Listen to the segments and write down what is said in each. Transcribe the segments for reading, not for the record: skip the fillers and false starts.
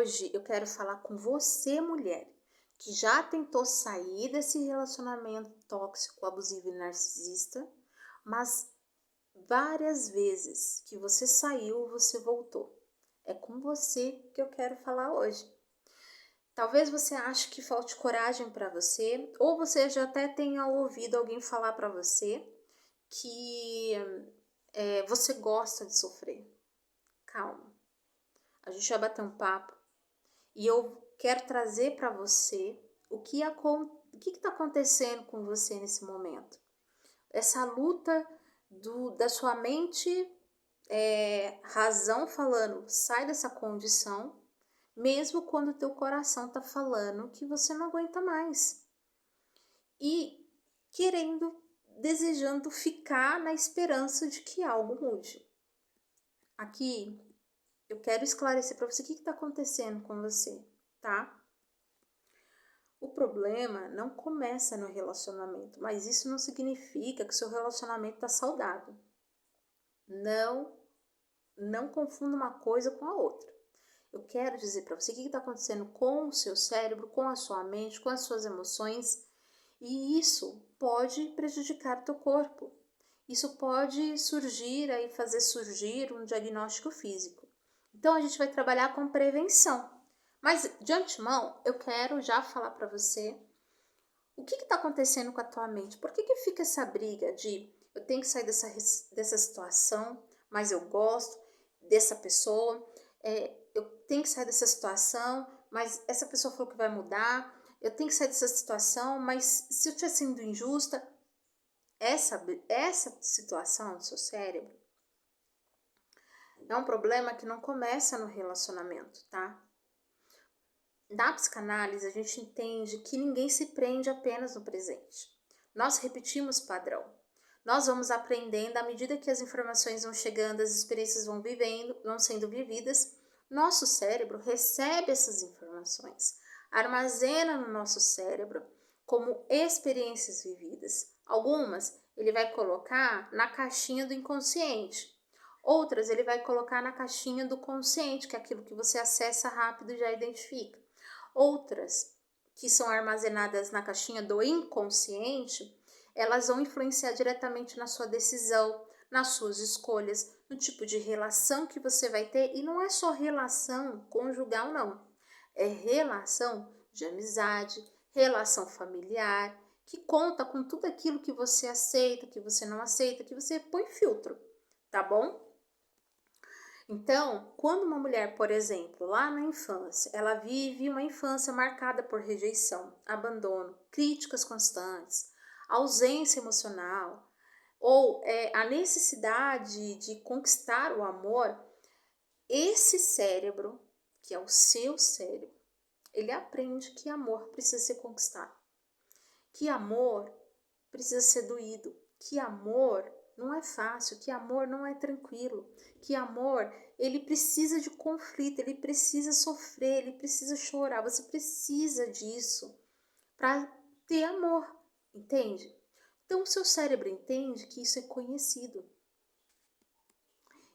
Hoje eu quero falar com você, mulher, que já tentou sair desse relacionamento tóxico, abusivo e narcisista, mas várias vezes que você saiu, você voltou. É com você que eu quero falar hoje. Talvez você ache que falte coragem para você, ou você já até tenha ouvido alguém falar para você que você gosta de sofrer. Calma, a gente vai bater um papo e eu quero trazer para você o que está acontecendo com você nesse momento. Essa luta da sua mente, razão falando, sai dessa condição, mesmo quando o teu coração está falando que você não aguenta mais. E desejando ficar na esperança de que algo mude. Aqui eu quero esclarecer para você o que está acontecendo com você, tá? O problema não começa no relacionamento, mas isso não significa que seu relacionamento está saudável. Não confunda uma coisa com a outra. Eu quero dizer para você o que está acontecendo com o seu cérebro, com a sua mente, com as suas emoções, e isso pode prejudicar o teu corpo. Isso pode fazer surgir um diagnóstico físico. Então a gente vai trabalhar com prevenção. Mas de antemão, eu quero já falar para você o que está acontecendo com a tua mente. Por que fica essa briga de eu tenho que sair dessa situação, mas eu gosto dessa pessoa, eu tenho que sair dessa situação, mas essa pessoa falou que vai mudar, eu tenho que sair dessa situação, mas se eu estiver sendo injusta, essa situação do seu cérebro é um problema que não começa no relacionamento, tá? Na psicanálise, a gente entende que ninguém se prende apenas no presente. Nós repetimos padrão. Nós vamos aprendendo à medida que as informações vão chegando, as experiências vão sendo vividas. Nosso cérebro recebe essas informações, armazena no nosso cérebro como experiências vividas. Algumas ele vai colocar na caixinha do inconsciente. Outras ele vai colocar na caixinha do consciente, que é aquilo que você acessa rápido e já identifica. Outras, que são armazenadas na caixinha do inconsciente, elas vão influenciar diretamente na sua decisão, nas suas escolhas, no tipo de relação que você vai ter. E não é só relação conjugal, não. É relação de amizade, relação familiar, que conta com tudo aquilo que você aceita, que você não aceita, que você põe filtro, tá bom? Então, quando uma mulher, por exemplo, lá na infância, ela vive uma infância marcada por rejeição, abandono, críticas constantes, ausência emocional, ou a necessidade de conquistar o amor, esse cérebro, que é o seu cérebro, ele aprende que amor precisa ser conquistado, que amor precisa ser doído, que amor não é fácil, que amor não é tranquilo, que amor, ele precisa de conflito, ele precisa sofrer, ele precisa chorar, você precisa disso para ter amor, entende? Então o seu cérebro entende que isso é conhecido.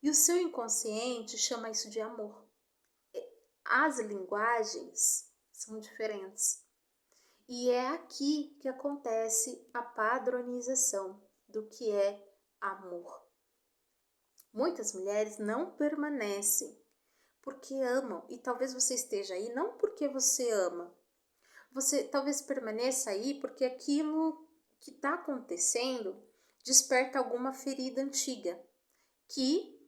E o seu inconsciente chama isso de amor. As linguagens são diferentes. E é aqui que acontece a padronização do que é amor. Muitas mulheres não permanecem porque amam, e talvez você esteja aí não porque você ama. Você talvez permaneça aí porque aquilo que está acontecendo desperta alguma ferida antiga que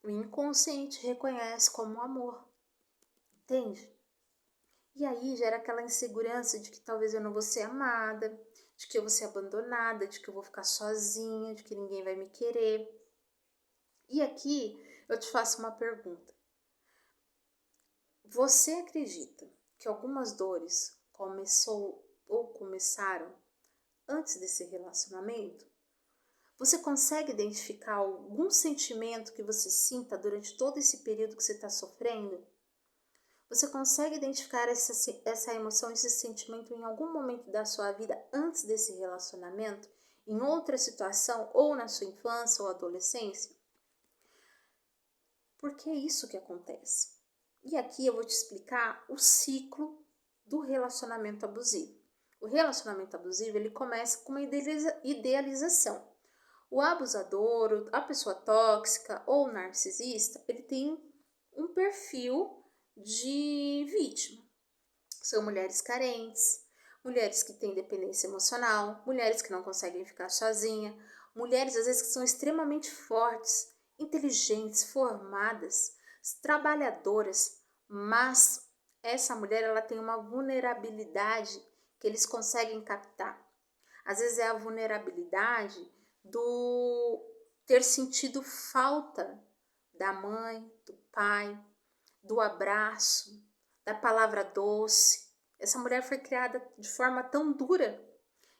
o inconsciente reconhece como amor. Entende? E aí gera aquela insegurança de que talvez eu não vou ser amada, de que eu vou ser abandonada, de que eu vou ficar sozinha, de que ninguém vai me querer. E aqui eu te faço uma pergunta. Você acredita que algumas dores começaram antes desse relacionamento? Você consegue identificar algum sentimento que você sinta durante todo esse período que você está sofrendo? Você consegue identificar essa emoção, esse sentimento em algum momento da sua vida antes desse relacionamento? Em outra situação, ou na sua infância ou adolescência? Porque é isso que acontece. E aqui eu vou te explicar o ciclo do relacionamento abusivo. O relacionamento abusivo, ele começa com uma idealização. O abusador, a pessoa tóxica ou narcisista, ele tem um perfil de vítima. São mulheres carentes, mulheres que têm dependência emocional, mulheres que não conseguem ficar sozinha, mulheres às vezes que são extremamente fortes, inteligentes, formadas, trabalhadoras, mas essa mulher ela tem uma vulnerabilidade que eles conseguem captar. Às vezes é a vulnerabilidade do ter sentido falta da mãe, do pai, do abraço, da palavra doce. Essa mulher foi criada de forma tão dura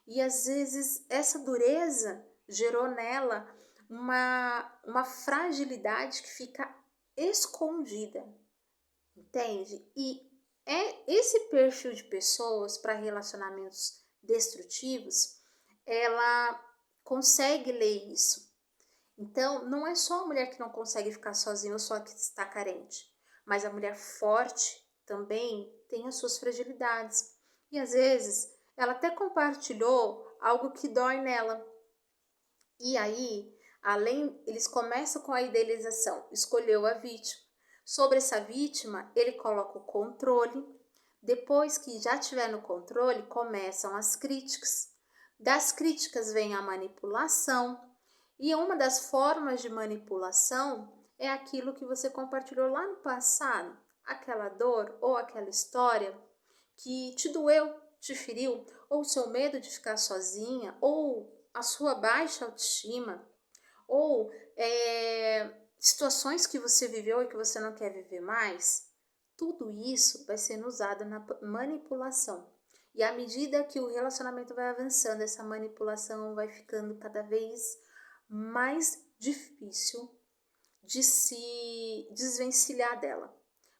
e às vezes essa dureza gerou nela uma fragilidade que fica escondida, entende? E é esse perfil de pessoas para relacionamentos destrutivos, ela consegue ler isso. Então, não é só a mulher que não consegue ficar sozinha ou só a que está carente, mas a mulher forte também tem as suas fragilidades. E às vezes, ela até compartilhou algo que dói nela. E aí, eles começam com a idealização, escolheu a vítima. Sobre essa vítima, ele coloca o controle. Depois que já tiver no controle, começam as críticas. Das críticas vem a manipulação. E uma das formas de manipulação é aquilo que você compartilhou lá no passado, aquela dor ou aquela história que te doeu, te feriu, ou o seu medo de ficar sozinha, ou a sua baixa autoestima, ou situações que você viveu e que você não quer viver mais. Tudo isso vai sendo usado na manipulação. E à medida que o relacionamento vai avançando, essa manipulação vai ficando cada vez mais difícil de se desvencilhar dela,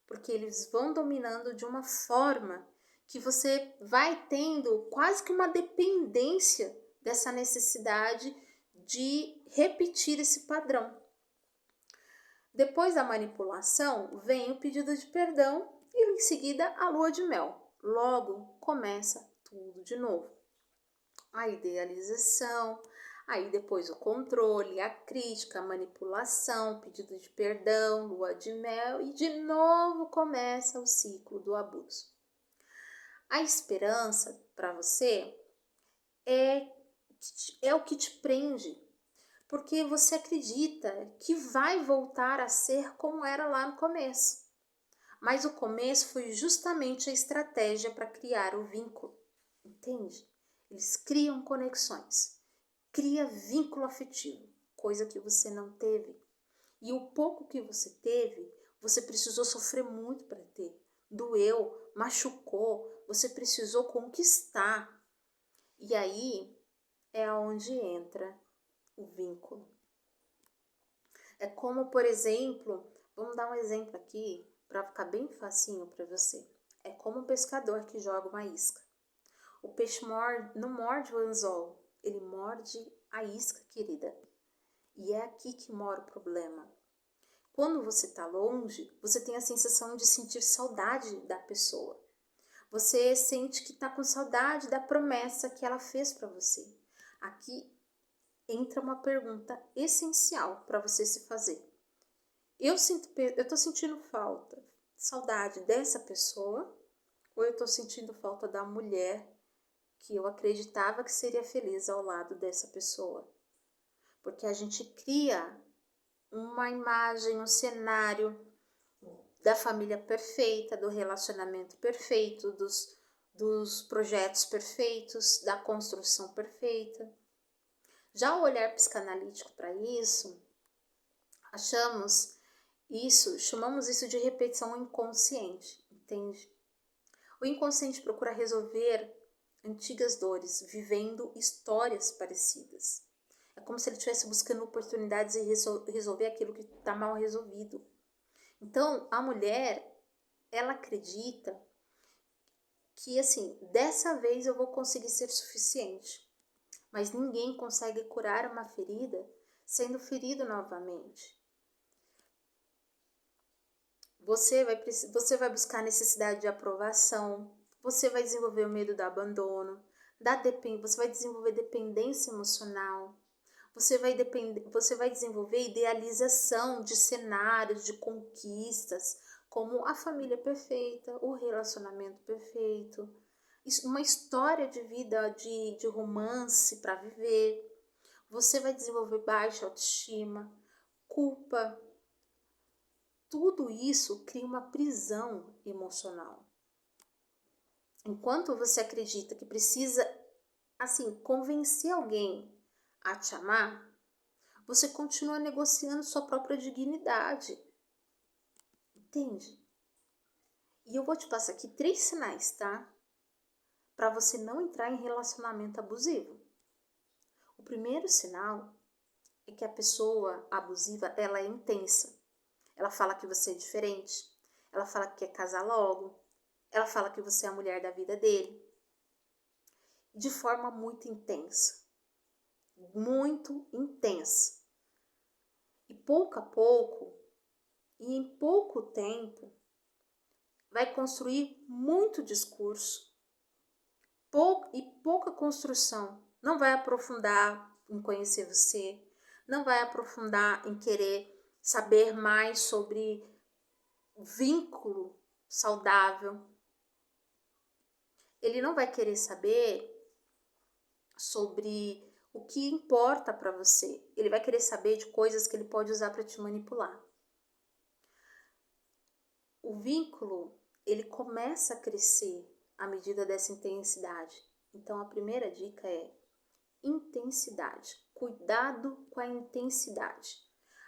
porque eles vão dominando de uma forma que você vai tendo quase que uma dependência dessa necessidade de repetir esse padrão. Depois da manipulação, vem o pedido de perdão e em seguida a lua de mel. Logo começa tudo de novo. A idealização, aí depois o controle, a crítica, a manipulação, pedido de perdão, lua de mel e de novo começa o ciclo do abuso. A esperança para você é o que te prende, porque você acredita que vai voltar a ser como era lá no começo. Mas o começo foi justamente a estratégia para criar o vínculo, entende? Eles criam conexões, cria vínculo afetivo, coisa que você não teve. E o pouco que você teve, você precisou sofrer muito para ter. Doeu, machucou, você precisou conquistar. E aí é onde entra o vínculo. É como, por exemplo, vamos dar um exemplo aqui para ficar bem facinho para você. É como um pescador que joga uma isca. O peixe não morde o anzol, ele morde a isca, querida. E é aqui que mora o problema. Quando você está longe, você tem a sensação de sentir saudade da pessoa. Você sente que está com saudade da promessa que ela fez para você. Aqui entra uma pergunta essencial para você se fazer. Eu estou sentindo saudade dessa pessoa, ou eu estou sentindo falta da mulher que eu acreditava que seria feliz ao lado dessa pessoa? Porque a gente cria uma imagem, um cenário da família perfeita, do relacionamento perfeito, dos projetos perfeitos, da construção perfeita. Já o olhar psicanalítico para isso, chamamos isso de repetição inconsciente, entende? O inconsciente procura resolver antigas dores, vivendo histórias parecidas. É como se ele estivesse buscando oportunidades de resolver aquilo que está mal resolvido. Então, a mulher, ela acredita que, assim, dessa vez eu vou conseguir ser suficiente. Mas ninguém consegue curar uma ferida sendo ferido novamente. Você vai buscar necessidade de aprovação, você vai desenvolver o medo do abandono, você vai desenvolver dependência emocional, você vai desenvolver idealização de cenários, de conquistas, como a família perfeita, o relacionamento perfeito, uma história de vida, de romance para viver. Você vai desenvolver baixa autoestima, culpa. Tudo isso cria uma prisão emocional. Enquanto você acredita que precisa, assim, convencer alguém a te amar, você continua negociando sua própria dignidade. Entende? E eu vou te passar aqui 3 sinais, tá? Para você não entrar em relacionamento abusivo. O primeiro sinal é que a pessoa abusiva, ela é intensa. Ela fala que você é diferente. Ela fala que quer casar logo. Ela fala que você é a mulher da vida dele. De forma muito intensa. Muito intensa. E pouco a pouco, e em pouco tempo, vai construir muito discurso. Pouca construção. Não vai aprofundar em conhecer você. Não vai aprofundar em querer saber mais sobre vínculo saudável. Ele não vai querer saber sobre o que importa para você. Ele vai querer saber de coisas que ele pode usar para te manipular. O vínculo, ele começa a crescer à medida dessa intensidade. Então, a primeira dica é intensidade. Cuidado com a intensidade.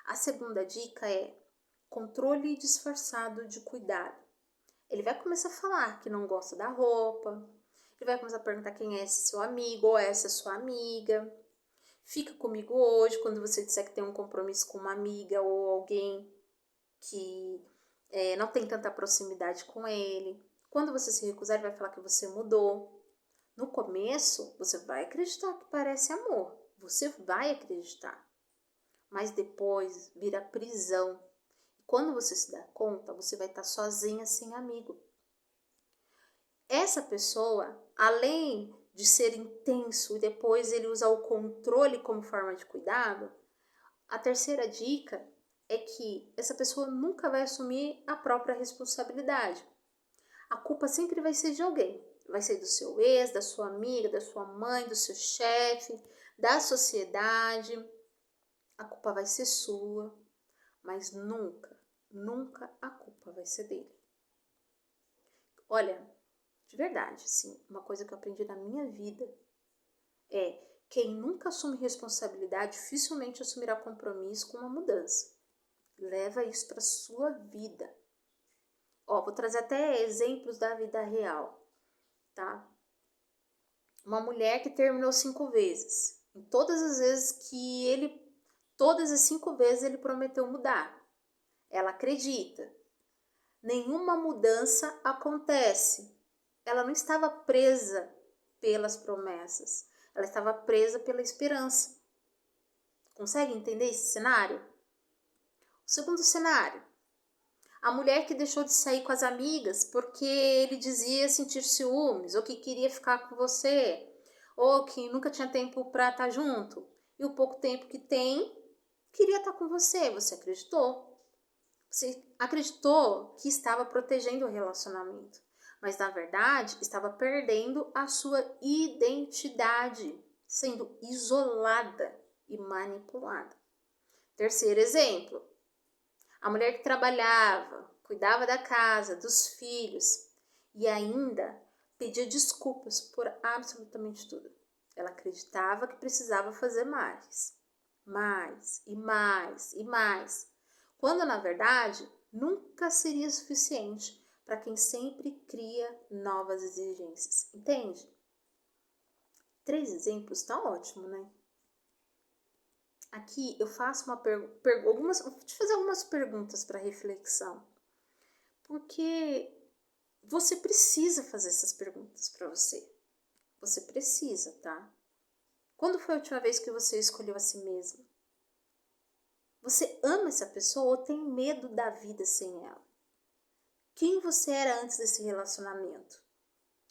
A segunda dica é controle disfarçado de cuidado. Ele vai começar a falar que não gosta da roupa. Ele vai começar a perguntar quem é esse seu amigo ou essa sua amiga. Fica comigo hoje, quando você disser que tem um compromisso com uma amiga ou alguém que não tem tanta proximidade com ele. Quando você se recusar, ele vai falar que você mudou. No começo, você vai acreditar que parece amor. Você vai acreditar. Mas depois vira prisão. Quando você se dá conta, você vai estar sozinha, sem amigo. Essa pessoa, além de ser intenso e depois ele usar o controle como forma de cuidado, a terceira dica é que essa pessoa nunca vai assumir a própria responsabilidade. A culpa sempre vai ser de alguém. Vai ser do seu ex, da sua amiga, da sua mãe, do seu chefe, da sociedade. A culpa vai ser sua, mas nunca a culpa vai ser dele. Olha, de verdade, assim, uma coisa que eu aprendi na minha vida é: quem nunca assume responsabilidade dificilmente assumirá compromisso com uma mudança. Leva isso para sua vida. Vou trazer até exemplos da vida real, tá? Uma mulher que terminou 5 vezes. Em todas as 5 vezes ele prometeu mudar. Ela acredita. Nenhuma mudança acontece. Ela não estava presa pelas promessas. Ela estava presa pela esperança. Consegue entender esse cenário? O segundo cenário. A mulher que deixou de sair com as amigas porque ele dizia sentir ciúmes, ou que queria ficar com você, ou que nunca tinha tempo para estar junto. E o pouco tempo que tem, queria estar com você. Você acreditou. Você acreditou que estava protegendo o relacionamento. Mas, na verdade, estava perdendo a sua identidade, sendo isolada e manipulada. Terceiro exemplo. A mulher que trabalhava, cuidava da casa, dos filhos e ainda pedia desculpas por absolutamente tudo. Ela acreditava que precisava fazer mais e mais, quando na verdade nunca seria suficiente para quem sempre cria novas exigências, entende? 3 exemplos tá ótimo, né? Aqui eu faço vou te fazer algumas perguntas para reflexão, porque você precisa fazer essas perguntas para você. Você precisa, tá? Quando foi a última vez que você escolheu a si mesmo? Você ama essa pessoa ou tem medo da vida sem ela? Quem você era antes desse relacionamento?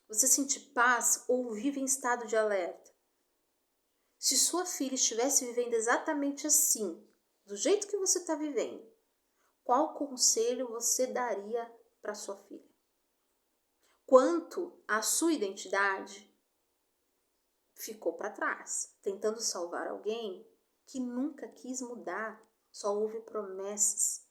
Você sente paz ou vive em estado de alerta? Se sua filha estivesse vivendo exatamente assim, do jeito que você está vivendo, qual conselho você daria para sua filha? Quanto à sua identidade, ficou para trás, tentando salvar alguém que nunca quis mudar, só houve promessas.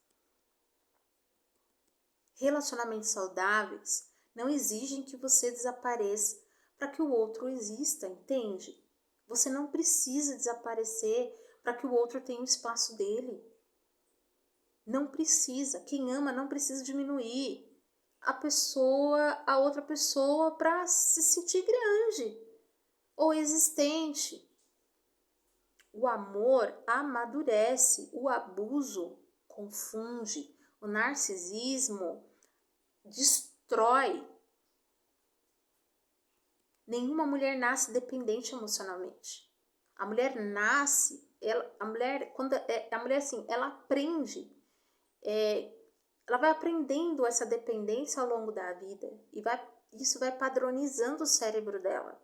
Relacionamentos saudáveis não exigem que você desapareça para que o outro exista, entende? Você não precisa desaparecer para que o outro tenha o espaço dele. Não precisa. Quem ama não precisa diminuir a outra pessoa para se sentir grande ou existente. O amor amadurece, o abuso confunde, o narcisismo destrói. Nenhuma mulher nasce dependente emocionalmente. A mulher nasce, ela aprende, ela vai aprendendo essa dependência ao longo da vida e isso vai padronizando o cérebro dela.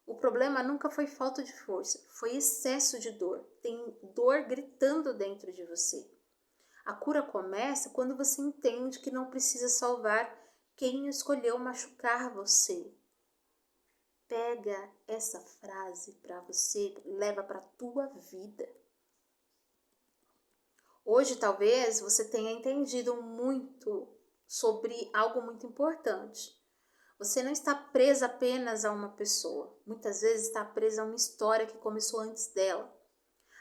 O problema nunca foi falta de força, foi excesso de dor. Tem dor gritando dentro de você. A cura começa quando você entende que não precisa salvar quem escolheu machucar você. Pega essa frase para você, leva para a tua vida. Hoje talvez você tenha entendido muito sobre algo muito importante. Você não está presa apenas a uma pessoa. Muitas vezes está presa a uma história que começou antes dela.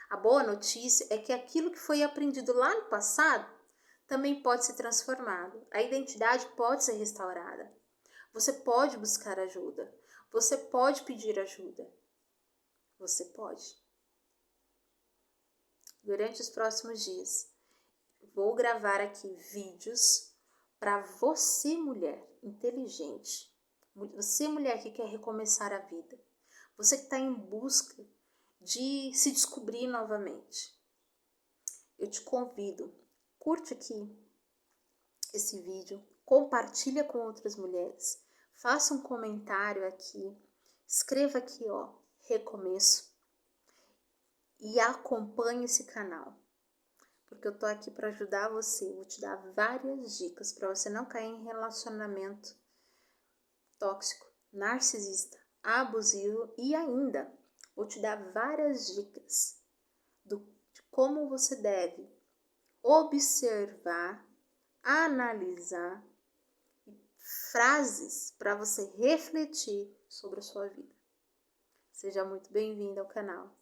A boa notícia é que aquilo que foi aprendido lá no passado também pode ser transformado. A identidade pode ser restaurada. Você pode buscar ajuda. Você pode pedir ajuda. Você pode. Durante os próximos dias, vou gravar aqui vídeos para você, mulher inteligente. Você, mulher que quer recomeçar a vida. Você que está em busca de se descobrir novamente. Eu te convido, curte aqui esse vídeo, compartilha com outras mulheres, faça um comentário aqui, escreva aqui, recomeço, e acompanhe esse canal, porque eu tô aqui para ajudar você. Vou te dar várias dicas para você não cair em relacionamento tóxico, narcisista, abusivo, e ainda vou te dar várias dicas de como você deve observar, analisar, frases para você refletir sobre a sua vida. Seja muito bem-vindo ao canal.